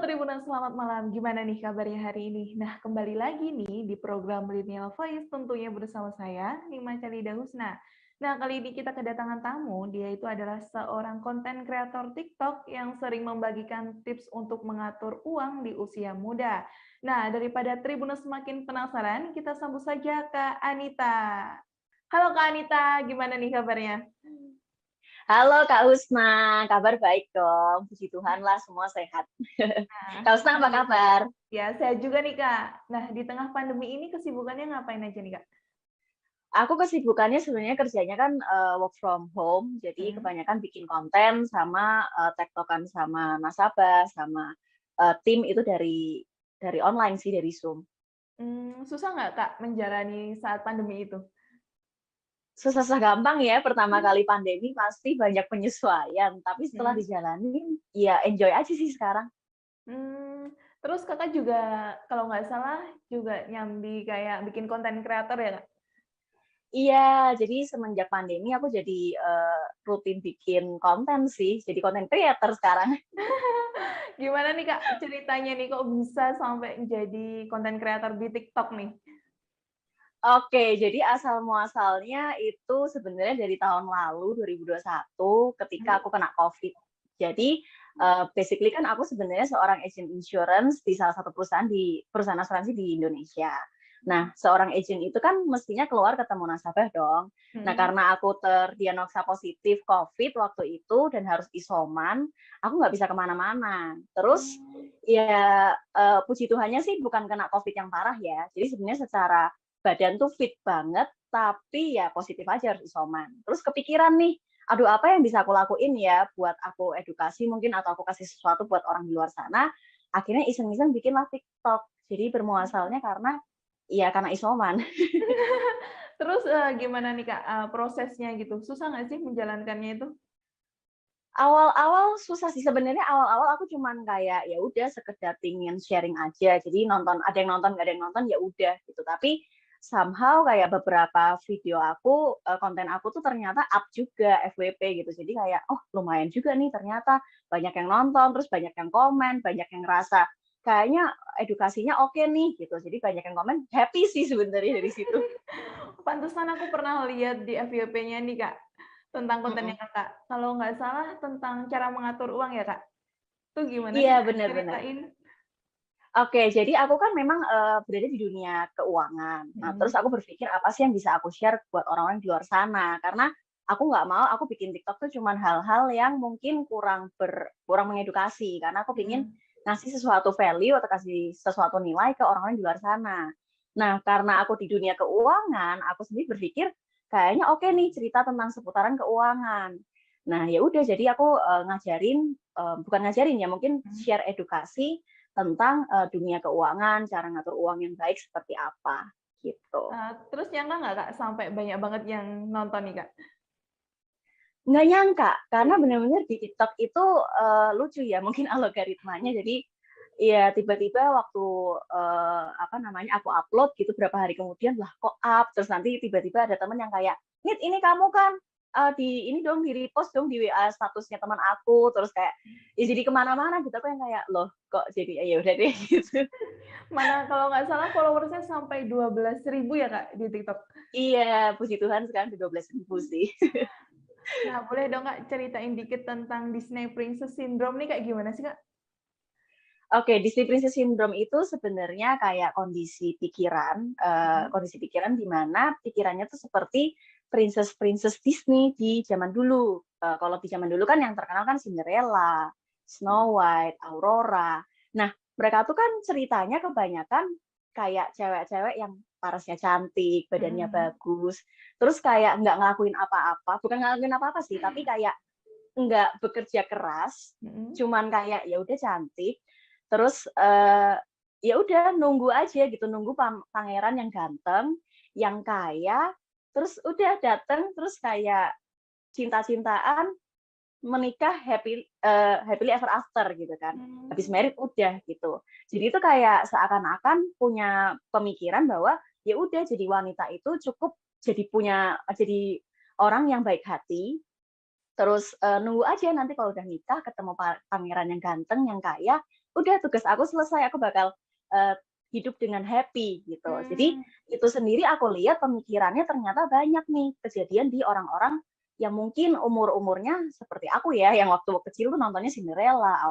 Tribuners, selamat malam. Gimana nih kabarnya hari ini? Nah, kembali lagi nih di program Millennial Voice tentunya bersama saya, Nima Calida Husna. Nah, kali ini kita kedatangan tamu, dia itu adalah seorang konten kreator TikTok yang sering membagikan tips untuk mengatur uang di usia muda. Nah, daripada Tribuners semakin penasaran, kita sambut saja Kak Anita. Halo Kak Anita, gimana nih kabarnya? Halo Kak Husna, kabar baik dong. Puji Tuhan lah, semua sehat. Nah, Kak Husna apa alhamdulillah. kabar? Ya, saya juga nih Kak. Nah, di tengah pandemi ini kesibukannya ngapain aja nih Kak? Aku kesibukannya sebenarnya kerjanya kan work from home, jadi Hmm. kebanyakan bikin konten sama tektokan sama nasabah, sama tim itu dari online sih, dari Zoom. Susah nggak Kak menjalani saat pandemi itu? Susah gampang ya, pertama kali pandemi pasti banyak penyesuaian, tapi setelah Mhm. dijalanin, ya enjoy aja sih sekarang. Mmm, terus Kakak juga kalau nggak salah juga nyambi kayak bikin konten kreator ya, Kak? Iya, jadi semenjak pandemi aku jadi rutin bikin konten sih, jadi konten creator sekarang. Gimana nih, Kak, ceritanya nih kok bisa sampai jadi konten kreator di TikTok nih? Oke, jadi asal muasalnya itu sebenarnya dari tahun lalu 2021 ketika Mhm. aku kena COVID. Jadi basically kan aku sebenarnya seorang agent insurance di salah satu perusahaan asuransi di Indonesia. Nah, seorang agent itu kan mestinya keluar ketemu nasabah dong. Nah, Mhm. karena aku terdiagnosa positif COVID waktu itu dan harus isoman, aku nggak bisa kemana-mana. Terus Mmm. ya puji Tuhannya sih bukan kena COVID yang parah ya. Jadi sebenarnya secara badan tuh fit banget, tapi ya positif aja harus isoman. Terus kepikiran nih, aduh apa yang bisa aku lakuin ya buat aku edukasi mungkin atau aku kasih sesuatu buat orang di luar sana. Akhirnya iseng-iseng bikinlah TikTok. Jadi bermuasalnya karena isoman. Terus, gimana nih, Kak, prosesnya gitu? Susah nggak sih menjalankannya itu? Awal-awal susah sih sebenarnya awal-awal aku cuman kayak ya udah sekedar pingin sharing aja. Jadi ada yang nonton, nggak ada yang nonton ya udah gitu. Tapi somehow kayak beberapa video aku, konten aku tuh ternyata up juga FWP gitu. Jadi kayak oh lumayan juga nih ternyata banyak yang nonton, terus banyak yang komen, banyak yang ngerasa kayaknya edukasinya oke nih gitu. Jadi banyak yang komen, happy sih sebenarnya dari situ. Pantesan aku pernah lihat di FYP-nya nih, Kak, tentang kontennya Mm-mm. Kakak. Kalau nggak salah tentang cara mengatur uang ya, Kak? Itu gimana sih, Iya Kak? benar-benar. Ceritain. Oke, jadi aku kan memang berada di dunia keuangan. Nah, Mhm. terus aku berpikir apa sih yang bisa aku share buat orang-orang di luar sana? Karena aku nggak mau aku bikin TikTok tuh cuman hal-hal yang mungkin kurang mengedukasi. Karena aku pingin Mhm. ngasih sesuatu value atau kasih sesuatu nilai ke orang-orang di luar sana. Nah, karena aku di dunia keuangan, aku sendiri berpikir kayaknya oke nih cerita tentang seputaran keuangan. Nah, ya udah jadi aku bukan ngajarin ya, mungkin Mhm. share edukasi tentang dunia keuangan, cara ngatur uang yang baik seperti apa, gitu. Terus nyangka nggak, Kak, sampai banyak banget yang nonton nih, Kak? Nggak nyangka, karena benar-benar di TikTok itu lucu ya, mungkin algoritmanya. Jadi ya tiba-tiba waktu apa namanya aku upload gitu berapa hari kemudian lah kok up, terus nanti tiba-tiba ada teman yang kayak, "Nit, ini kamu kan di ini dong di repost dong di WA statusnya teman aku," terus kayak ya jadi kemana-mana gitu aku yang kayak loh kok jadi ya udah deh gitu. Mana kalau nggak salah followersnya sampai 12.000 ya, Kak, di TikTok? Iya, puji Tuhan sekarang udah 12.000 sih. Nah, boleh dong, Kak, ceritain dikit tentang Disney Princess Syndrome nih kayak gimana sih, Kak? Oke, Disney Princess Syndrome itu sebenarnya kayak Mhm. kondisi pikiran di mana pikirannya tuh seperti princess-princess Disney di zaman dulu. Kalau di zaman dulu kan yang terkenal kan Cinderella, Snow White, Aurora. Nah, mereka tuh kan ceritanya kebanyakan kayak cewek-cewek yang parasnya cantik, badannya Mhm. bagus, terus kayak nggak ngelakuin apa-apa, bukan ngelakuin apa-apa sih, tapi kayak nggak bekerja keras, Mhm. cuman kayak ya udah cantik, terus ya udah nunggu aja gitu, nunggu pangeran yang ganteng, yang kaya, terus udah dateng, terus kayak cinta-cintaan, menikah happily ever after gitu kan. Habis Mmm. married udah gitu. Jadi itu kayak seakan-akan punya pemikiran bahwa ya udah jadi wanita itu cukup jadi orang yang baik hati, terus nunggu aja nanti kalau udah nikah ketemu pangeran yang ganteng, yang kaya, udah tugas aku selesai, aku bakal hidup dengan happy gitu. Jadi itu sendiri aku lihat pemikirannya ternyata banyak nih kejadian di orang-orang yang mungkin umur-umurnya seperti aku ya, yang waktu kecil tuh nontonnya Cinderella,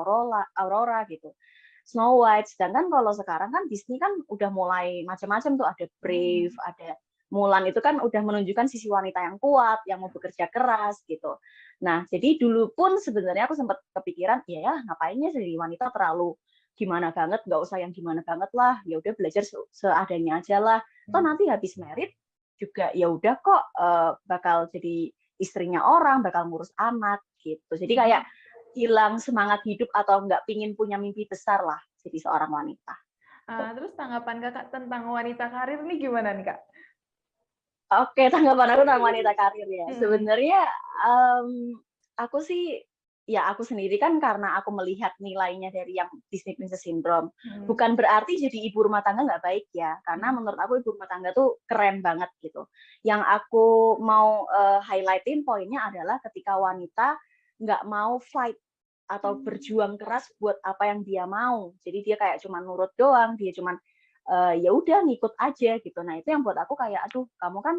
Aurora gitu. Snow White. Sedangkan kalau sekarang kan Disney kan udah mulai macam-macam tuh, ada Brave, ada Mulan, itu kan udah menunjukkan sisi wanita yang kuat, yang mau bekerja keras gitu. Nah, jadi dulu pun sebenarnya aku sempat kepikiran, ya ngapainnya jadi wanita terlalu gimana banget, nggak usah yang gimana banget lah, ya udah belajar seadanya aja lah. Toh nanti habis merit juga ya udah kok bakal jadi istrinya orang, bakal ngurus anak gitu. Jadi kayak hilang semangat hidup atau nggak pingin punya mimpi besar lah jadi seorang wanita. Terus tanggapan Kakak tentang wanita karir nih gimana nih, Kak? Oke, tanggapan aku tentang wanita karir ya. Sebenarnya aku sih, ya aku sendiri kan karena aku melihat nilainya dari yang Disney Princess Syndrome. Bukan berarti jadi ibu rumah tangga nggak baik ya, karena menurut aku ibu rumah tangga tuh keren banget gitu. Yang aku mau highlightin poinnya adalah ketika wanita nggak mau fight atau berjuang keras buat apa yang dia mau. Jadi dia kayak cuma nurut doang, dia cuma ya udah ngikut aja gitu. Nah itu yang buat aku kayak, aduh kamu kan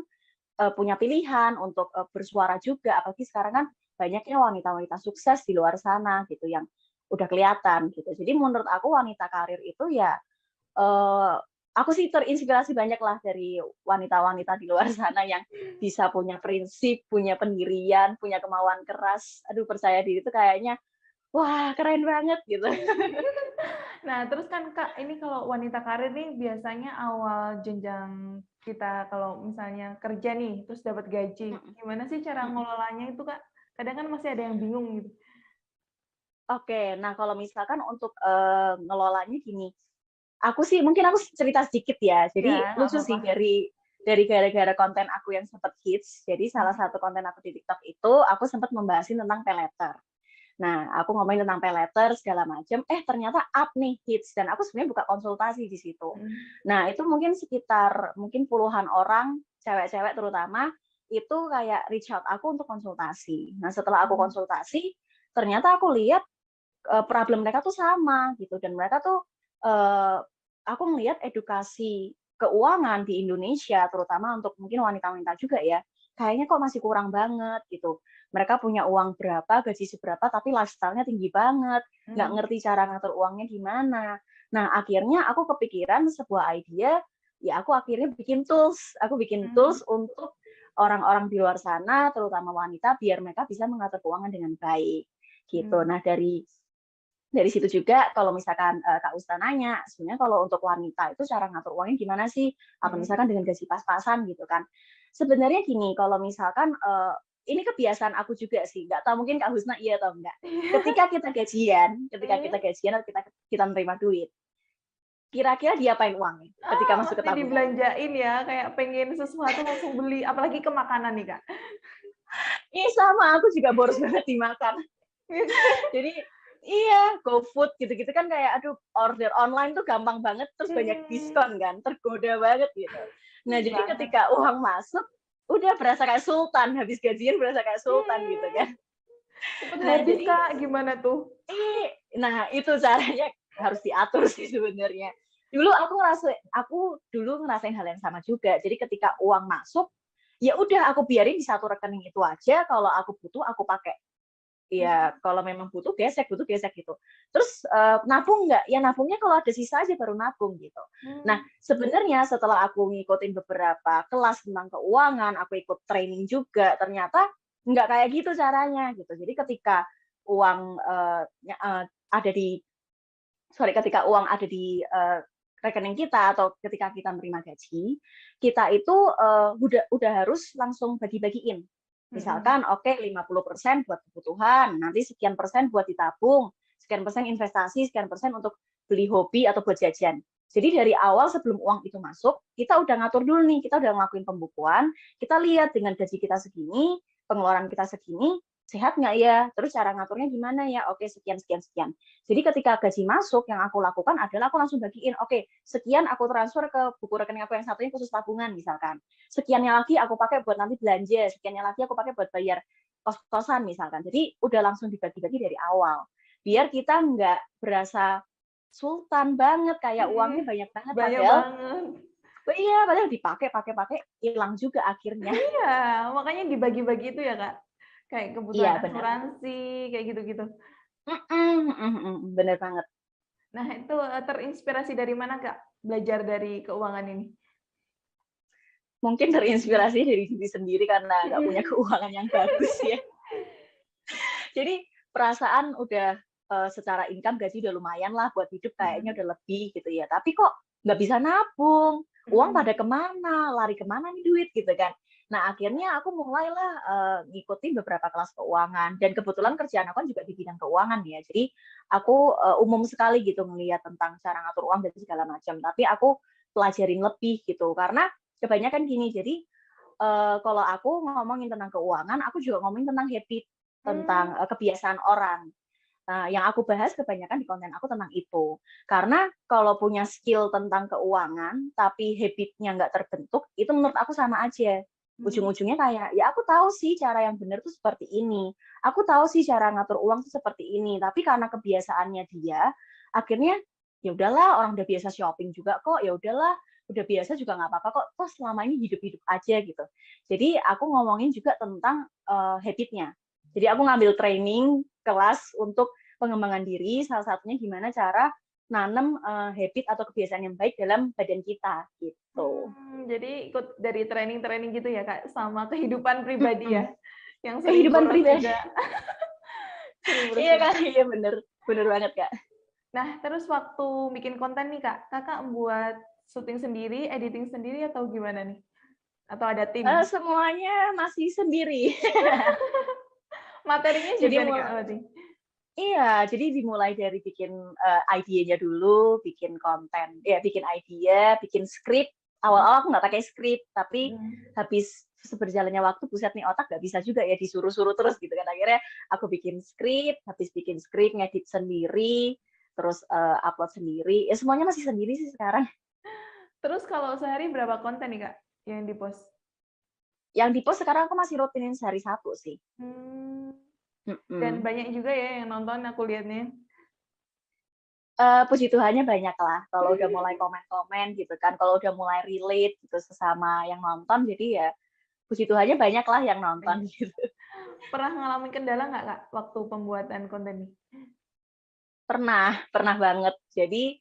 punya pilihan untuk bersuara juga, apalagi sekarang kan banyaknya wanita-wanita sukses di luar sana gitu yang udah kelihatan gitu. Jadi menurut aku wanita karir itu ya aku sih terinspirasi banyak lah dari wanita-wanita di luar sana yang bisa punya prinsip, punya pendirian, punya kemauan keras. Aduh percaya diri itu kayaknya wah keren banget gitu. Nah, terus kan Kak, ini kalau wanita karir nih biasanya awal jenjang kita kalau misalnya kerja nih, terus dapat gaji. Gimana sih cara ngelolanya itu Kak? Kadang kan masih ada yang bingung gitu. Oke, nah kalau misalkan untuk ngelolanya gini, mungkin aku cerita sedikit ya. Jadi Ya, nggak lucu apa-apa. sih dari gara-gara konten aku yang sempat hits. Jadi salah satu konten aku di TikTok itu aku sempat membahasin tentang pay letter. Nah, aku ngomongin tentang pay letter segala macam. Ternyata up nih hits dan aku sebenarnya buka konsultasi di situ. Nah, itu mungkin sekitar puluhan orang, cewek-cewek terutama itu kayak reach out aku untuk konsultasi. Nah, setelah aku konsultasi, ternyata aku lihat problem mereka tuh sama gitu dan mereka tuh aku melihat edukasi keuangan di Indonesia terutama untuk mungkin wanita-wanita juga ya kayaknya kok masih kurang banget gitu. Mereka punya uang berapa, gaji seberapa, tapi lifestyle-nya tinggi banget, nggak ngerti cara ngatur uangnya gimana. Nah akhirnya aku kepikiran sebuah ide, ya aku akhirnya bikin tools. Aku bikin tools untuk orang-orang di luar sana, terutama wanita, biar mereka bisa mengatur keuangan dengan baik gitu. Nah dari situ juga kalau misalkan Kak Usta nanya, sebenarnya kalau untuk wanita itu cara ngatur uangnya gimana sih? Atau misalkan dengan gaji pas-pasan gitu kan. Sebenarnya gini, kalau misalkan ini kebiasaan aku juga sih, nggak tahu mungkin Kak Husna iya atau enggak. Ketika kita gajian atau kita menerima duit, kira-kira diapain uangnya ketika masuk ke Mesti tabungan? dibelanjain ya, kayak pengen sesuatu langsung beli, apalagi ke makanan nih Kak. Ini sama, aku juga boros banget dimakan. Jadi iya, GoFood gitu-gitu kan kayak aduh order online tuh gampang banget terus banyak diskon kan, tergoda banget gitu. Nah, jadi ketika uang masuk udah berasa kayak sultan, habis gajian berasa kayak sultan gitu kan. Cepet Nah, habis jadi Kak, gimana tuh? nah itu caranya harus diatur sih sebenarnya. Aku dulu ngerasain hal yang sama juga. Jadi ketika uang masuk, ya udah aku biarin di satu rekening itu aja, kalau aku butuh aku pakai. Ya kalau memang butuh gesek gitu. Terus nabung nggak? Ya nabungnya kalau ada sisa aja baru nabung gitu. Nah sebenarnya setelah aku ngikutin beberapa kelas tentang keuangan, aku ikut training juga, ternyata nggak kayak gitu caranya gitu. Jadi ketika uang ketika uang ada di rekening kita atau ketika kita menerima gaji, kita itu udah harus langsung bagi-bagiin. Misalkan oke 50% buat kebutuhan, nanti sekian persen buat ditabung, sekian persen investasi, sekian persen untuk beli hobi atau buat jajan. Jadi dari awal sebelum uang itu masuk, kita udah ngatur dulu nih, kita udah ngelakuin pembukuan, kita lihat dengan gaji kita segini, pengeluaran kita segini, sehat nggak ya? Terus cara ngaturnya gimana ya? Oke, sekian, sekian, sekian. Jadi ketika gaji masuk, yang aku lakukan adalah aku langsung bagiin, oke, sekian aku transfer ke buku rekening aku yang satunya khusus tabungan misalkan. Sekiannya lagi aku pakai buat nanti belanja, sekiannya lagi aku pakai buat bayar kos-kosan misalkan. Jadi udah langsung dibagi-bagi dari awal. Biar kita nggak berasa sultan banget, kayak Mhm, uangnya banyak banget, banyak padahal banget. iya, padahal dipakai, hilang juga akhirnya. Iya, makanya dibagi-bagi itu ya, Kak? Kayak kebutuhan Iya, benar. asuransi, kayak gitu-gitu. Bener banget. Nah, itu, terinspirasi dari mana, Kak, belajar dari keuangan ini? Mungkin terinspirasi dari diri sendiri karena nggak punya Mhm. keuangan yang bagus ya. Jadi perasaan udah secara income gaji udah lumayan lah buat hidup kayaknya Mhm, udah lebih gitu ya. Tapi kok nggak bisa nabung, uang mhm. pada kemana, lari kemana nih duit gitu kan. Nah akhirnya aku mulailah ngikutin beberapa kelas keuangan dan kebetulan kerjaan aku kan juga di bidang keuangan ya. Jadi aku umum sekali gitu ngelihat tentang cara ngatur uang dan segala macam. Tapi aku pelajarin lebih gitu karena kebanyakan gini. Jadi kalau aku ngomongin tentang keuangan, aku juga ngomongin tentang habit, tentang Mmm, kebiasaan orang. Nah, yang aku bahas kebanyakan di konten aku tentang itu. Karena kalau punya skill tentang keuangan, tapi habit-nya nggak terbentuk, itu menurut aku sama aja. mhm. Ujung-ujungnya kayak, ya aku tahu sih cara yang benar tuh seperti ini. Aku tahu sih cara ngatur uang tuh seperti ini. Tapi karena kebiasaannya dia, akhirnya ya udahlah, orang udah biasa shopping juga kok, ya udahlah, udah biasa juga nggak apa-apa kok, toh selama ini hidup-hidup aja gitu. Jadi aku ngomongin juga tentang habit-nya. Jadi aku ngambil training kelas untuk pengembangan diri, salah satunya gimana cara nanam habit atau kebiasaan yang baik dalam badan kita gitu. Jadi ikut dari training-training gitu ya, Kak, sama kehidupan pribadi Mhm. ya, yang sering Kehidupan boros pribadi. juga, sering boros Iya juga. kan? Iya bener, bener banget Kak. Nah, terus waktu bikin konten nih, Kak, Kakak buat syuting sendiri, editing sendiri atau gimana nih? Atau ada tim? Semuanya masih sendiri. Materinya Jadi juga nih, Kak, berarti? iya, jadi dimulai dari bikin idenya dulu, bikin konten, ya bikin idea, bikin skrip. Mhm, Awal-awal aku nggak pakai skrip, tapi mhm. habis berjalannya waktu, buset nih otak nggak bisa juga ya disuruh-suruh terus gitu kan. Akhirnya aku bikin skrip, habis bikin skrip, ngedit sendiri, terus upload sendiri. Ya semuanya masih sendiri sih sekarang. Terus kalau sehari berapa konten nih, Kak, yang di-post? Yang di post sekarang aku masih rutinin sehari satu sih. Mmm, dan Mm-mm. banyak juga ya yang nonton aku lihatnya. Puji Tuhannya banyak lah, kalau udah mulai komen-komen gitu kan, kalau udah mulai relate gitu sesama yang nonton, jadi ya puji Tuhannya banyak lah yang nonton Banyak. gitu. Pernah ngalamin kendala nggak, Kak, waktu pembuatan konten ini? Pernah banget. Jadi,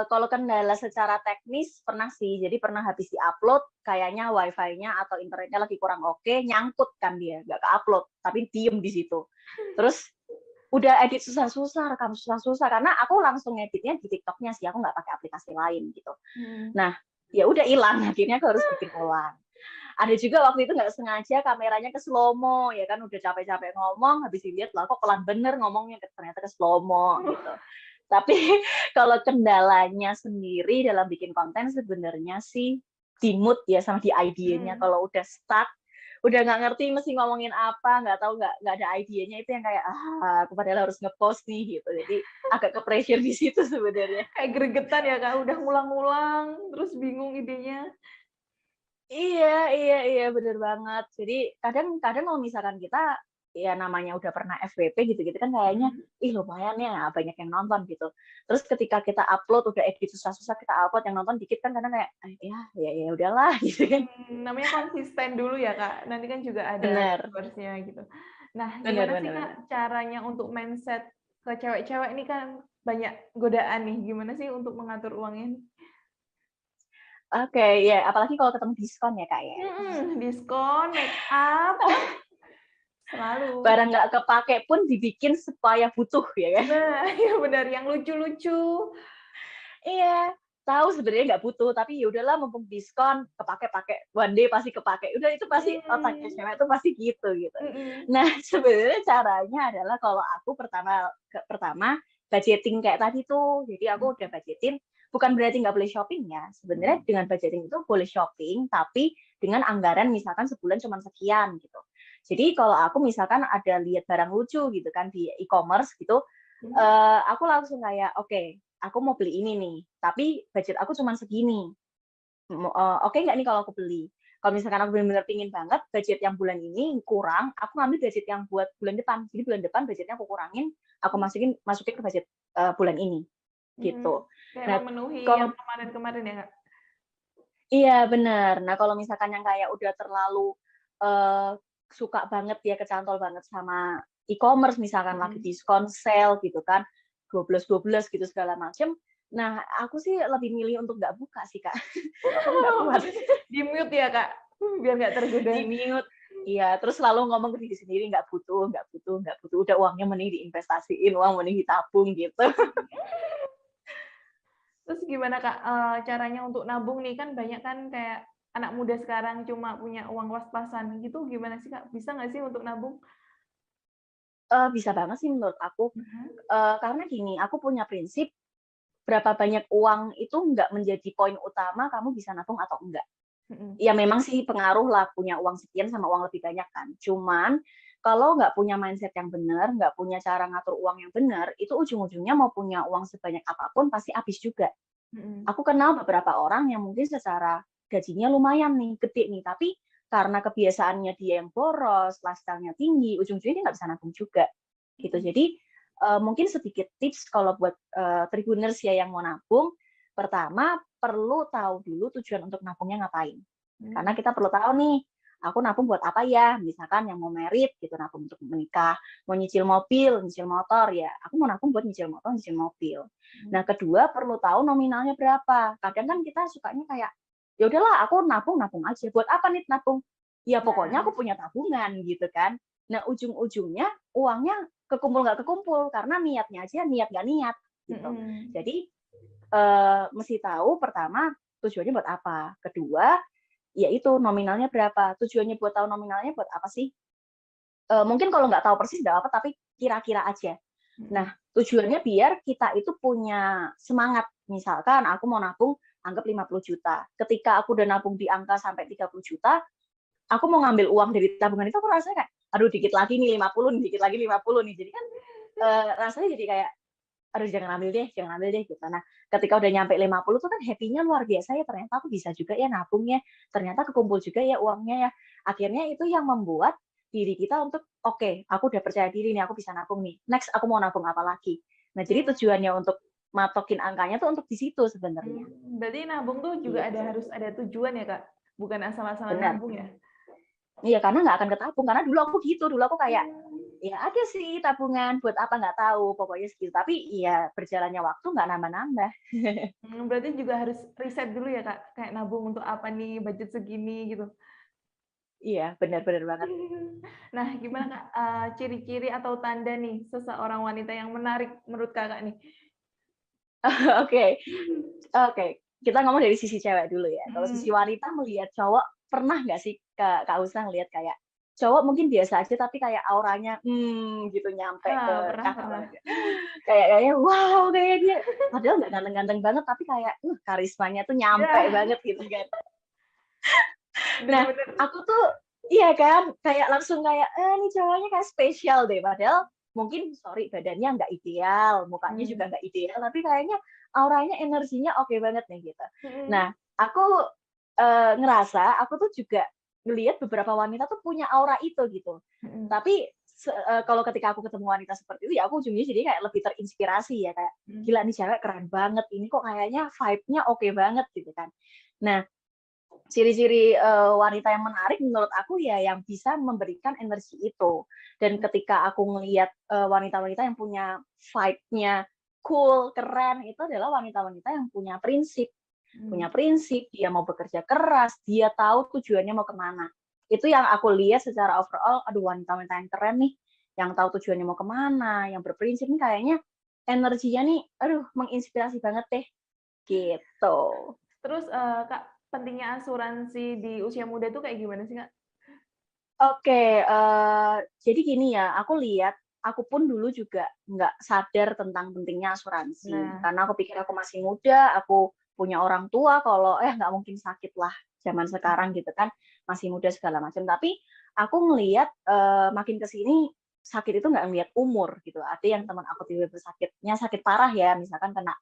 kalau kendala secara teknis pernah sih. Jadi pernah habis di-upload, kayaknya wifi-nya atau internetnya lagi kurang oke, nyangkut kan dia, nggak ke-upload, tapi diem di situ. Terus udah edit susah-susah, rekam susah-susah, karena aku langsung ngeditnya di TikTok-nya sih, aku nggak pakai aplikasi lain gitu. Mhm. Nah, ya udah hilang, akhirnya aku harus bikin ulang. Ada juga waktu itu nggak sengaja kameranya ke slow-mo, ya kan udah capek-capek ngomong, habis dilihat lah kok pelan bener ngomongnya, ternyata ke slow-mo gitu. Tapi kalau kendalanya sendiri dalam bikin konten sebenarnya sih di mood ya sama di idenya. Mhm. Kalau udah stuck, udah nggak ngerti mesti ngomongin apa, nggak tahu nggak ada idenya itu yang kayak aku padahal harus ngepost nih gitu. Jadi agak ke pressure di situ sebenarnya. Kayak gregetan ya, Kak, udah ngulang-ngulang, terus bingung idenya. Iya, bener banget. Jadi kadang kalau misalkan kita ya namanya udah pernah FWP gitu-gitu kan kayaknya Mhm. ih lumayan ya banyak yang nonton gitu. Terus ketika kita upload udah edit susah-susah kita upload yang nonton dikit kan kadang kayak ya udahlah gitu kan. Namanya konsisten dulu ya, Kak, nanti kan juga ada Bener, viewersnya gitu. Nah, bener, gimana sih, bener, Kak, bener. caranya untuk mindset ke cewek-cewek ini kan banyak godaan nih, gimana sih untuk mengatur uangnya nih? Oke, ya apalagi kalau ketemu diskon ya Kak ya. Diskon, make up, selalu. Barang nggak kepake pun dibikin supaya butuh ya kan. Nah, iya benar, yang lucu-lucu. Iya, tahu sebenarnya nggak butuh, tapi ya udahlah mumpung diskon, kepake-pake, one day pasti kepake. Udah itu pasti otaknya Mhm, cewek itu pasti gitu, gitu. mhm, Nah, sebenarnya caranya adalah kalau aku pertama budgeting kayak tadi tuh. Jadi aku udah budgetin, bukan berarti nggak boleh shopping ya. Sebenarnya mhm, dengan budgeting itu boleh shopping, tapi dengan anggaran misalkan sebulan cuma sekian gitu. Jadi kalau aku misalkan ada lihat barang lucu gitu kan di e-commerce gitu, mhm, aku langsung kayak, "Oke, aku mau beli ini nih, tapi budget aku cuma segini. Oke nggak nih kalau aku beli?" Kalau misalkan aku benar-benar pingin banget, budget yang bulan ini kurang, aku ngambil budget yang buat bulan depan. Jadi bulan depan budgetnya aku kurangin, aku masukin masukin ke budget bulan ini. gitu. Kayak Nah, memenuhi yang kalau kemarin-kemarin ya, Kak? iya benar. Nah, kalau misalkan yang kayak udah terlalu suka banget ya, kecantol banget sama e-commerce, misalkan lagi diskon sale gitu kan, 12 gitu segala macem. Nah, aku sih lebih milih untuk nggak buka sih, Kak. Aku nggak kuat. Di-mute ya, Kak? Biar nggak tergoda. Di-mute. Iya, terus selalu ngomong ke diri sendiri, nggak butuh. Udah uangnya mending diinvestasiin, uang mending ditabung gitu. Terus gimana, Kak, caranya untuk nabung nih? Kan banyak kan kayak anak muda sekarang cuma punya uang was-pasan gitu, gimana sih, Kak? Bisa nggak sih untuk nabung? Bisa banget sih menurut aku. Karena gini, aku punya prinsip, berapa banyak uang itu nggak menjadi poin utama kamu bisa nabung atau enggak. Ya memang sih pengaruh lah punya uang sekian sama uang lebih banyak kan. Cuman kalau nggak punya mindset yang benar, nggak punya cara ngatur uang yang benar, itu ujung-ujungnya mau punya uang sebanyak apapun pasti habis juga. Aku kenal beberapa orang yang mungkin secara gajinya lumayan nih, gede nih, tapi karena kebiasaannya dia yang boros, lifestyle-nya tinggi, ujung-ujungnya dia nggak bisa nabung juga. Gitu. Jadi mungkin sedikit tips kalau buat Tribuners ya yang mau nabung. Pertama, perlu tahu dulu tujuan untuk nabungnya ngapain. Karena kita perlu tahu nih, aku nabung buat apa ya? Misalkan yang mau merit gitu, nabung untuk menikah, mau nyicil mobil, nyicil motor ya. Aku mau nabung buat nyicil motor, nyicil mobil. Nah, kedua perlu tahu nominalnya berapa. Kadang kan kita sukanya kayak, ya udahlah aku nabung aja. Buat apa nih nabung? Ya pokoknya aku punya tabungan gitu kan. Nah, ujung-ujungnya uangnya kekumpul nggak kekumpul karena niatnya aja niat nggak niat gitu. Jadi mesti tahu pertama tujuannya buat apa. Kedua, yaitu nominalnya berapa. Tujuannya buat tahu nominalnya buat apa sih? Mungkin kalau nggak tahu persis nggak apa, tapi kira-kira aja. Nah, tujuannya biar kita itu punya semangat. Misalkan aku mau nabung, anggap 50 juta. Ketika aku udah nabung di angka sampai 30 juta, aku mau ngambil uang dari tabungan itu, aku rasanya kayak, aduh dikit lagi nih 50 nih, dikit lagi 50 nih. Jadi kan rasanya jadi kayak, aduh jangan ambil deh gitu. Nah, ketika udah nyampe 50 tuh kan happy-nya luar biasa ya, ternyata aku bisa juga ya nabungnya, ternyata kekumpul juga ya uangnya ya. Akhirnya itu yang membuat diri kita untuk, oke, aku udah percaya diri nih, aku bisa nabung nih. Next, aku mau nabung apa lagi? Nah, jadi tujuannya untuk matokin angkanya tuh untuk di situ sebenarnya. Berarti nabung tuh juga Gitu. harus ada tujuan ya, Kak? Bukan asal-asalan Benar. nabung ya? Iya, karena nggak akan ketabung. Karena dulu aku gitu, dulu aku kayak, ya ada sih tabungan, buat apa nggak tahu, pokoknya segitu. Tapi ya berjalannya waktu nggak nambah-nambah. Berarti juga harus riset dulu ya, Kak? Kayak nabung untuk apa nih, budget segini gitu. Iya, benar-benar banget. Nah, gimana Kak, ciri-ciri atau tanda nih seseorang wanita yang menarik menurut Kakak nih? Oke, oke. Kita ngomong dari sisi cewek dulu ya. Kalau sisi wanita melihat cowok, pernah nggak sih Kak Usna ngelihat kayak cowok mungkin biasa aja tapi kayak auranya gitu nyampe ke kakak Pernah. banget. Kayaknya wow, kayak dia padahal nggak ganteng-ganteng banget tapi kayak karismanya tuh nyampe banget gitu kan. Nah, aku tuh iya kan, kayak langsung kayak nih cowoknya kayak spesial deh, padahal mungkin sorry badannya nggak ideal, mukanya juga nggak ideal, tapi kayaknya auranya, energinya oke banget nih gitu. Nah, aku ngerasa aku tuh juga ngelihat beberapa wanita tuh punya aura itu gitu. Tapi kalau ketika aku ketemu wanita seperti itu, ya aku ujungnya jadi kayak lebih terinspirasi ya, kayak gila nih cewek keren banget, ini kok kayaknya vibe-nya oke banget gitu kan. Nah, ciri-ciri wanita yang menarik menurut aku ya yang bisa memberikan energi itu. Dan ketika aku ngelihat wanita-wanita yang punya vibe-nya cool, keren, itu adalah wanita-wanita yang punya prinsip. Punya prinsip, dia mau bekerja keras, dia tahu tujuannya mau kemana. Itu yang aku lihat secara overall, aduh wanita-wanita yang keren nih, yang tahu tujuannya mau kemana, yang berprinsip nih kayaknya energinya nih, aduh menginspirasi banget deh. Gitu. Terus Kak, pentingnya asuransi di usia muda itu kayak gimana sih, Kak? Oke, jadi gini ya, aku lihat, aku pun dulu juga nggak sadar tentang pentingnya asuransi. Karena aku pikir aku masih muda, aku punya orang tua, kalau nggak mungkin sakit lah zaman sekarang gitu kan, masih muda segala macam. Tapi aku ngelihat makin ke sini sakit itu nggak ngelihat umur gitu. Ada yang teman aku tiba-tiba sakitnya sakit parah ya, misalkan kena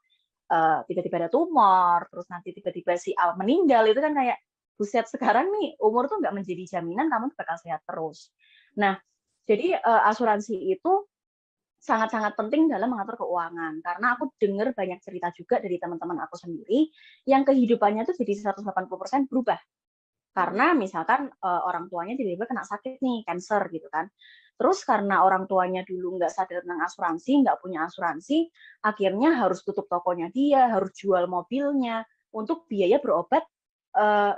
tiba-tiba ada tumor, terus nanti tiba-tiba si A meninggal, itu kan kayak buset, sekarang nih umur tuh nggak menjadi jaminan kamu bakal sehat terus. Nah, jadi asuransi itu sangat-sangat penting dalam mengatur keuangan. Karena aku dengar banyak cerita juga dari teman-teman aku sendiri yang kehidupannya tuh jadi 180% berubah. Karena misalkan orang tuanya tiba-tiba kena sakit nih, cancer gitu kan. Terus karena orang tuanya dulu nggak sadar tentang asuransi, nggak punya asuransi, akhirnya harus tutup tokonya dia, harus jual mobilnya untuk biaya berobat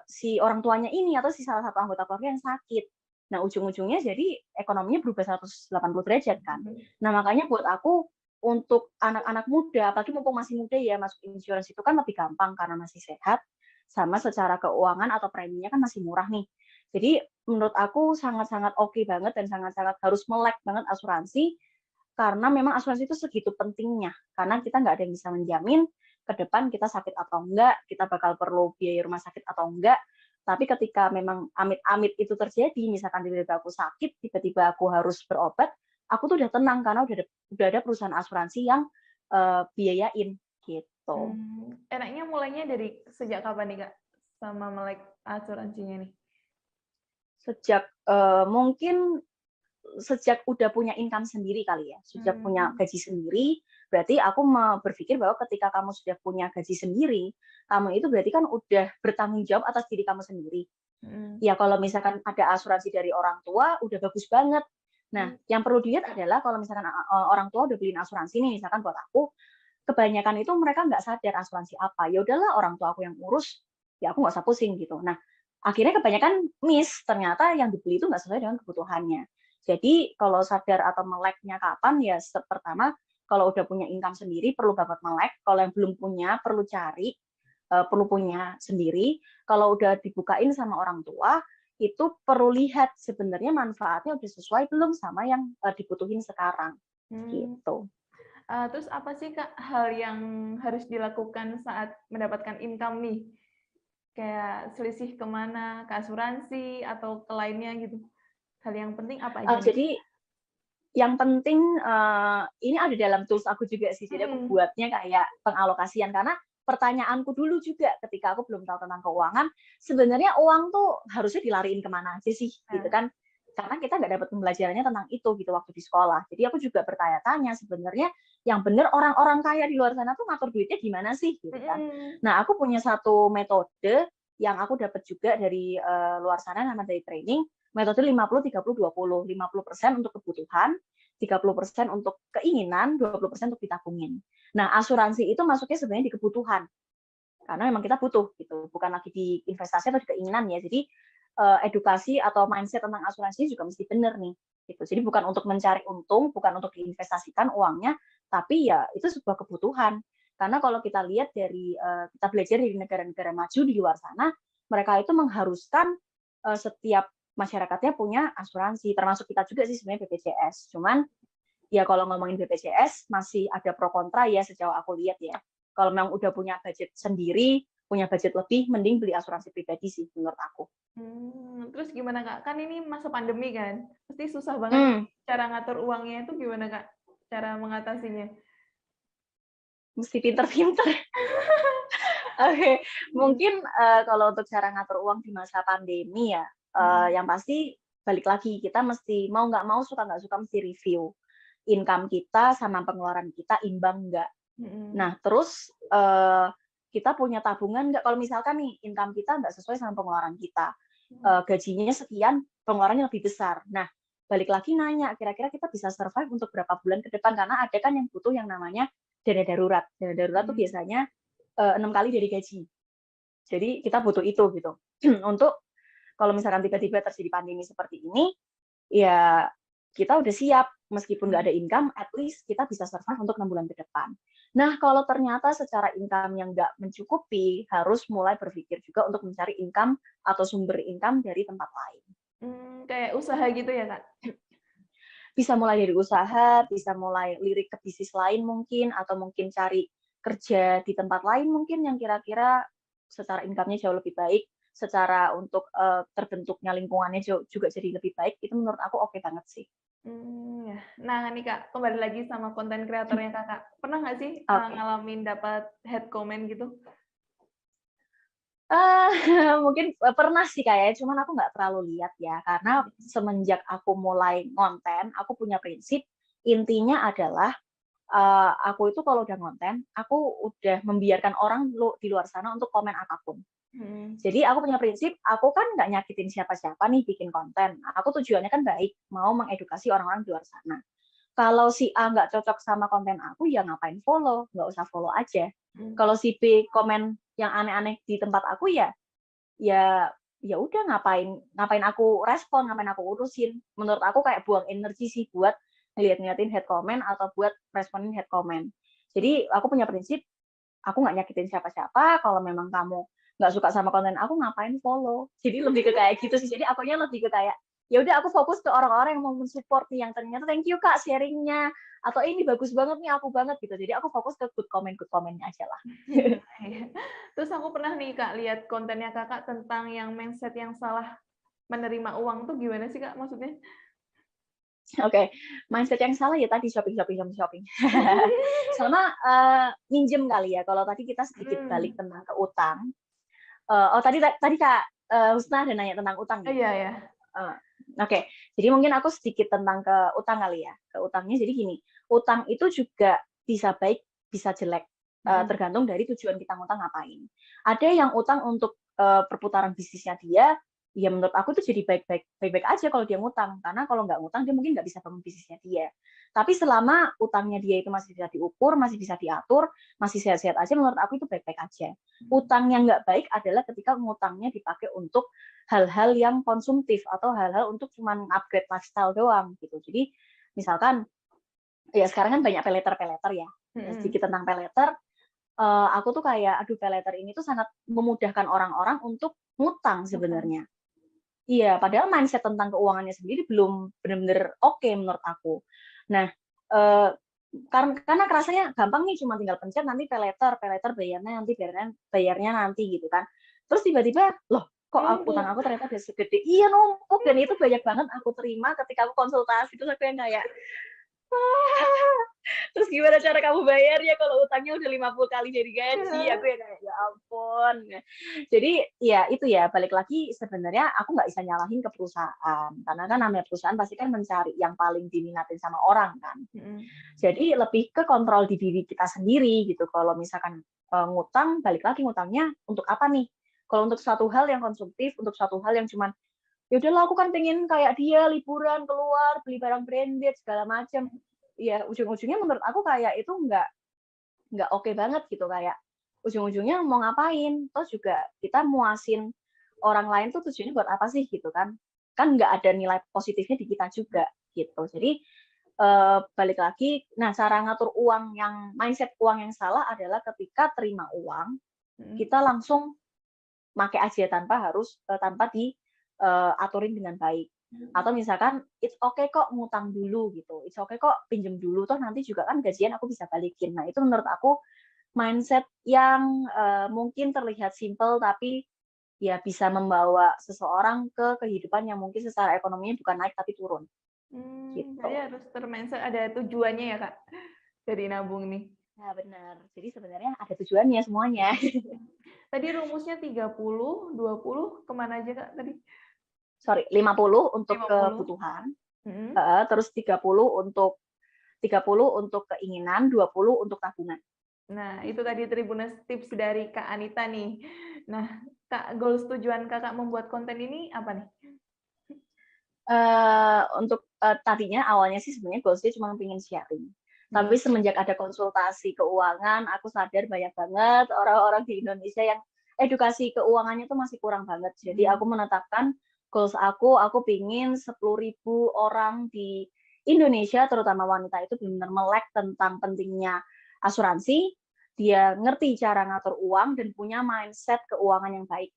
si orang tuanya ini atau si salah satu anggota keluarga yang sakit. Nah, ujung-ujungnya jadi ekonominya berubah 180 derajat kan. Nah, makanya buat aku untuk anak-anak muda, apalagi mumpung masih muda ya, masuk insurance itu kan lebih gampang karena masih sehat, sama secara keuangan atau preminya kan masih murah nih. Jadi menurut aku sangat-sangat oke banget dan sangat-sangat harus melek banget asuransi, karena memang asuransi itu segitu pentingnya. Karena kita nggak ada yang bisa menjamin ke depan kita sakit atau enggak, kita bakal perlu biaya rumah sakit atau enggak. Tapi ketika memang amit-amit itu terjadi, misalkan tiba-tiba aku sakit, tiba-tiba aku harus berobat, aku tuh udah tenang karena udah ada perusahaan asuransi yang biayain gitu. Enaknya mulainya dari sejak kapan nih Kak sama melek asuransinya nih? Sejak mungkin sejak udah punya income sendiri kali ya, sejak punya gaji sendiri, berarti aku berpikir bahwa ketika kamu sudah punya gaji sendiri, kamu itu berarti kan udah bertanggung jawab atas diri kamu sendiri. Ya kalau misalkan ada asuransi dari orang tua, udah bagus banget. Nah, yang perlu dilihat adalah kalau misalkan orang tua udah beliin asuransi nih, misalkan buat aku, kebanyakan itu mereka nggak sadar asuransi apa. Ya udahlah orang tua aku yang urus, ya aku nggak usah pusing gitu. Nah, akhirnya kebanyakan miss, ternyata yang dibeli itu nggak sesuai dengan kebutuhannya. Jadi kalau sadar atau meleknya kapan ya pertama kalau udah punya income sendiri perlu banget melek, kalau yang belum punya perlu cari, perlu punya sendiri. Kalau udah dibukain sama orang tua itu perlu lihat sebenarnya manfaatnya udah sesuai belum sama yang dibutuhin sekarang gitu. Terus apa sih Kak hal yang harus dilakukan saat mendapatkan income nih? Kayak selisih kemana, ke asuransi atau ke lainnya gitu? Hal yang penting apa aja nih? Jadi yang penting ini ada dalam tools aku juga sih, jadi aku buatnya kayak pengalokasian karena pertanyaanku dulu juga ketika aku belum tahu tentang keuangan, sebenarnya uang tuh harusnya dilariin kemana aja sih, gitu kan? Karena kita nggak dapat pembelajarannya tentang itu gitu waktu di sekolah. Jadi aku juga bertanya-tanya sebenarnya yang benar orang-orang kaya di luar sana tuh ngatur duitnya gimana sih, gitu kan? Nah aku punya satu metode yang aku dapat juga dari luar sana namanya dari training. Metode 50-30-20, 50% untuk kebutuhan, 30% untuk keinginan, 20% untuk ditabungin. Nah, asuransi itu masuknya sebenarnya di kebutuhan. Karena memang kita butuh gitu, bukan lagi di investasi atau di keinginan ya. Jadi edukasi atau mindset tentang asuransi juga mesti benar nih. Gitu. Jadi bukan untuk mencari untung, bukan untuk diinvestasikan uangnya, tapi ya itu sebuah kebutuhan. Karena kalau kita lihat dari kita belajar dari negara-negara maju di luar sana, mereka itu mengharuskan setiap masyarakatnya punya asuransi, termasuk kita juga sih sebenarnya BPJS. Cuman ya kalau ngomongin BPJS masih ada pro kontra ya sejauh aku lihat ya. Kalau memang udah punya budget sendiri, punya budget lebih, mending beli asuransi pribadi sih menurut aku. Terus gimana Kak? Kan ini masa pandemi kan, pasti susah banget cara ngatur uangnya itu gimana Kak? Cara mengatasinya? Mesti pinter-pinter. Oke, mungkin kalau untuk cara ngatur uang di masa pandemi ya, yang pasti balik lagi kita mesti mau nggak mau suka nggak suka mesti review income kita sama pengeluaran kita imbang nggak. Nah terus kita punya tabungan nggak? Kalau misalkan nih income kita nggak sesuai sama pengeluaran kita, gajinya sekian, pengeluarannya lebih besar. Nah balik lagi nanya, kira-kira kita bisa survive untuk berapa bulan ke depan? Karena ada kan yang butuh yang namanya dana darurat. Dana darurat tuh biasanya 6 kali dari gaji. Jadi kita butuh itu gitu. Untuk kalau misalkan tiba-tiba terjadi pandemi seperti ini, ya kita udah siap. Meskipun nggak ada income, at least kita bisa survive untuk 6 bulan ke depan. Nah, kalau ternyata secara income yang nggak mencukupi, harus mulai berpikir juga untuk mencari income atau sumber income dari tempat lain. Kayak usaha gitu ya, Kak? Bisa mulai dari usaha, bisa mulai lirik ke bisnis lain mungkin, atau mungkin cari kerja di tempat lain mungkin yang kira-kira secara income-nya jauh lebih baik, secara untuk terbentuknya lingkungannya juga jadi lebih baik, itu menurut aku oke banget sih. Ya. Nah, nih Kak, kembali lagi sama konten kreatornya Kakak. Pernah nggak sih ngalamin dapat hate comment gitu? Mungkin pernah sih kayaknya, cuman aku nggak terlalu lihat ya, karena semenjak aku mulai konten, aku punya prinsip, intinya adalah aku itu kalau udah konten, aku udah membiarkan orang di luar sana untuk komen apapun. Jadi aku punya prinsip, aku kan nggak nyakitin siapa-siapa nih bikin konten. Aku tujuannya kan baik, mau mengedukasi orang-orang di luar sana. Kalau si A nggak cocok sama konten aku, ya ngapain follow? Nggak usah follow aja. Kalau si B komen yang aneh-aneh di tempat aku, ya ya udah ngapain aku respon, ngapain aku urusin. Menurut aku kayak buang energi sih buat ngeliatin head comment atau buat responin head comment. Jadi aku punya prinsip, aku nggak nyakitin siapa-siapa. Kalau memang kamu nggak suka sama konten aku, ngapain follow? Jadi lebih ke kayak gitu sih. Jadi akunya lebih ke kayak, ya udah aku fokus ke orang-orang yang mau mensupport nih, yang ternyata thank you Kak sharingnya, atau ini bagus banget nih, aku banget gitu. Jadi aku fokus ke good comment-nya aja lah. Terus aku pernah nih Kak lihat kontennya Kakak tentang yang mindset yang salah menerima uang tuh gimana sih Kak maksudnya? Oke, mindset yang salah ya tadi shopping. Sama minjem kali ya. Kalau tadi kita sedikit balik tentang ke utang. Tadi Kak Husna ada nanya tentang utang ya. Iya ya. Oke, jadi mungkin aku sedikit tentang ke utang kali ya. Ke utangnya jadi gini, utang itu juga bisa baik, bisa jelek. Tergantung dari tujuan kita ngutang ngapain. Ada yang utang untuk perputaran bisnisnya dia, ya menurut aku itu jadi baik-baik aja kalau dia ngutang. Karena kalau nggak ngutang, dia mungkin nggak bisa bangun bisnisnya dia. Tapi selama utangnya dia itu masih bisa diukur, masih bisa diatur, masih sehat-sehat aja, menurut aku itu baik-baik aja. Utang yang nggak baik adalah ketika ngutangnya dipakai untuk hal-hal yang konsumtif atau hal-hal untuk cuman upgrade lifestyle doang gitu. Jadi misalkan ya sekarang kan banyak peleter ya. Sedikit tentang peleter, aku tuh kayak aduh peleter ini tuh sangat memudahkan orang-orang untuk ngutang sebenarnya. Iya, padahal mindset tentang keuangannya sendiri belum benar-benar oke menurut aku. Nah, karena rasanya gampang nih, cuma tinggal pencet nanti peleter bayarnya nanti gitu kan. Terus tiba-tiba, loh kok utang aku ternyata udah segede, iya numpuk, dan itu banyak banget aku terima ketika aku konsultasi, terus aku yang kayak, terus gimana cara kamu bayarnya kalau utangnya udah 50 kali jadi gaji? Aku ya kayak, ya ampun. Jadi ya itu ya, balik lagi sebenarnya aku nggak bisa nyalahin ke perusahaan. Karena kan namanya perusahaan pasti kan mencari yang paling diminatin sama orang kan. Jadi lebih ke kontrol di diri kita sendiri gitu. Kalau misalkan ngutang, balik lagi ngutangnya untuk apa nih? Kalau untuk suatu hal yang konsumtif, untuk suatu hal yang cuman ya udahlah aku kan pengen kayak dia liburan keluar beli barang branded segala macam, ya ujung-ujungnya menurut aku kayak itu nggak oke banget gitu, kayak ujung-ujungnya mau ngapain, terus juga kita muasin orang lain tuh tujuannya buat apa sih gitu kan nggak ada nilai positifnya di kita juga gitu. Jadi balik lagi, nah cara ngatur uang yang mindset uang yang salah adalah ketika terima uang kita langsung pakai aja tanpa aturin dengan baik. Atau misalkan it's okay kok ngutang dulu gitu, it's okay kok pinjem dulu, toh nanti juga kan gajian aku bisa balikin. Nah itu menurut aku mindset yang mungkin terlihat simple tapi ya bisa membawa seseorang ke kehidupan yang mungkin secara ekonominya bukan naik tapi turun. Gitu. Jadi harus mindset ada tujuannya ya Kak dari nabung nih. Nah benar, jadi sebenarnya ada tujuannya semuanya. Tadi rumusnya 30, 20, kemana aja Kak tadi? Sorry, 50 untuk kebutuhan, terus 30 untuk keinginan, 20 untuk tabungan. Nah, itu tadi Tribuners tips dari Kak Anita nih. Nah, Kak, goals tujuan Kakak membuat konten ini apa nih? Untuk tadinya awalnya sih sebenarnya goalsnya cuma pengen sharing. Tapi semenjak ada konsultasi keuangan, aku sadar banyak banget orang-orang di Indonesia yang edukasi keuangannya tuh masih kurang banget. Jadi aku menetapkan goals aku pingin 10.000 orang di Indonesia, terutama wanita itu benar-benar melek tentang pentingnya asuransi, dia ngerti cara ngatur uang dan punya mindset keuangan yang baik.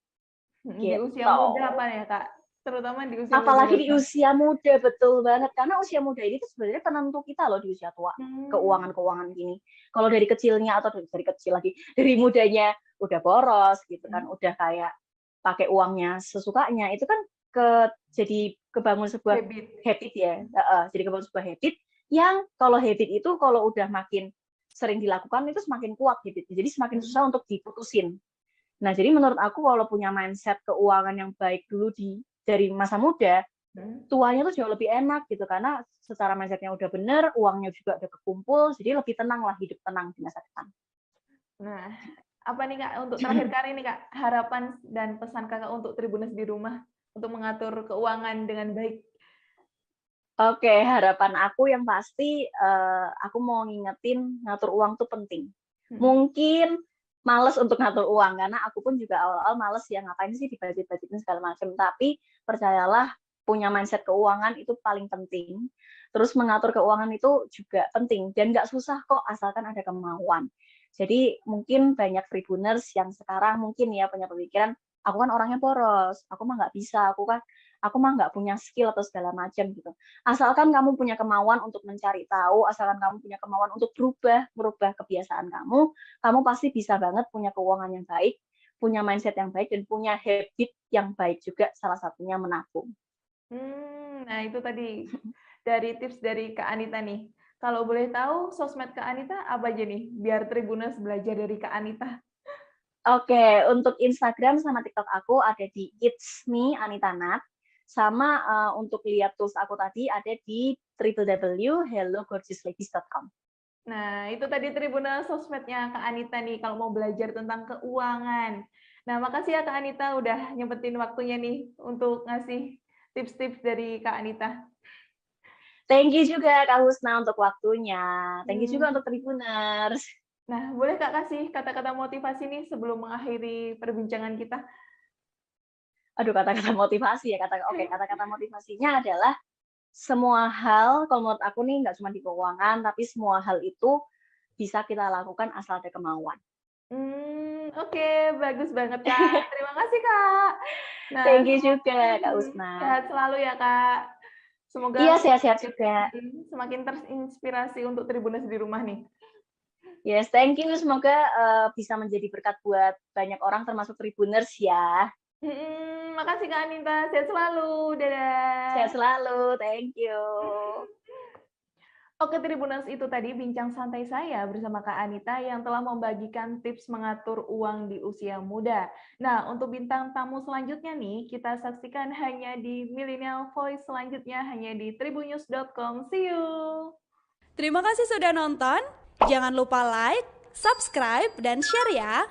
Di usia muda apa ya Kak? Terutama di usia apalagi muda. Di usia muda, betul banget, karena usia muda ini tuh sebenarnya penentu kita loh di usia tua. Keuangan gini, kalau dari kecilnya atau dari kecil lagi dari mudanya udah boros gitu kan, udah kayak pakai uangnya sesukanya, itu kan jadi kebangun sebuah habit ya. Jadi kebangun sebuah habit yang kalau habit itu kalau udah makin sering dilakukan itu semakin kuat habit, jadi semakin susah untuk diputusin. Nah jadi menurut aku kalau punya mindset keuangan yang baik dulu dari masa muda, tuanya tuh jauh lebih enak gitu, karena secara mindset-nya udah bener, uangnya juga udah kekumpul, jadi lebih tenang lah, hidup tenang di masa depan. Nah, apa nih Kak, untuk terakhir kali nih Kak, harapan dan pesan Kakak untuk Tribuners di rumah untuk mengatur keuangan dengan baik? Oke, harapan aku yang pasti, aku mau ngingetin ngatur uang tuh penting. Hmm. Mungkin males untuk ngatur uang, karena aku pun juga awal-awal males ya, ngapain sih dibudget-budgetin segala macam. Tapi percayalah, punya mindset keuangan itu paling penting. Terus mengatur keuangan itu juga penting, dan nggak susah kok asalkan ada kemauan. Jadi mungkin banyak Tribuners yang sekarang mungkin ya punya pemikiran, aku kan orangnya boros, aku mah nggak bisa, aku mah nggak punya skill atau segala macam gitu. Asalkan kamu punya kemauan untuk mencari tahu, asalkan kamu punya kemauan untuk merubah kebiasaan kamu pasti bisa banget punya keuangan yang baik, punya mindset yang baik, dan punya habit yang baik juga, salah satunya menabung. Nah itu tadi dari tips dari Kak Anita nih. Kalau boleh tahu sosmed Kak Anita apa aja nih? Biar Tribuners belajar dari Kak Anita. Oke, untuk Instagram sama TikTok aku ada di It's Me Anita Nat, sama untuk lihat tools aku tadi ada di www.hellogorgeousladies.com. Nah, itu tadi Tribuners sosmednya Kak Anita nih kalau mau belajar tentang keuangan. Nah, makasih ya Kak Anita udah nyempetin waktunya nih untuk ngasih tips-tips dari Kak Anita. Thank you juga Kak Husna untuk waktunya. Thank you juga untuk Hmm. Tribuners. Nah, boleh Kak kasih kata-kata motivasi nih sebelum mengakhiri perbincangan kita? Aduh, kata-kata motivasi ya. Kata-kata motivasinya adalah semua hal, kalau menurut aku nih nggak cuma di keuangan, tapi semua hal itu bisa kita lakukan asal ada kemauan. Oke, bagus banget Kak. Terima kasih Kak. Nah, Thank you semoga juga Kak Usna. sehat selalu ya Kak. Semoga Iya, sehat-sehat juga. semakin terinspirasi untuk Tribuners di rumah nih. Yes, thank you. Semoga bisa menjadi berkat buat banyak orang termasuk Tribuners ya. Makasih Kak Anita, sehat selalu. Sehat Dadah. selalu, thank you. Oke Tribuners, itu tadi bincang santai saya bersama Kak Anita yang telah membagikan tips mengatur uang di usia muda. Nah, untuk bintang tamu selanjutnya nih, kita saksikan hanya di Millennial Voice selanjutnya, hanya di tribunnews.com. See you! Terima kasih sudah nonton. Jangan lupa like, subscribe, dan share ya.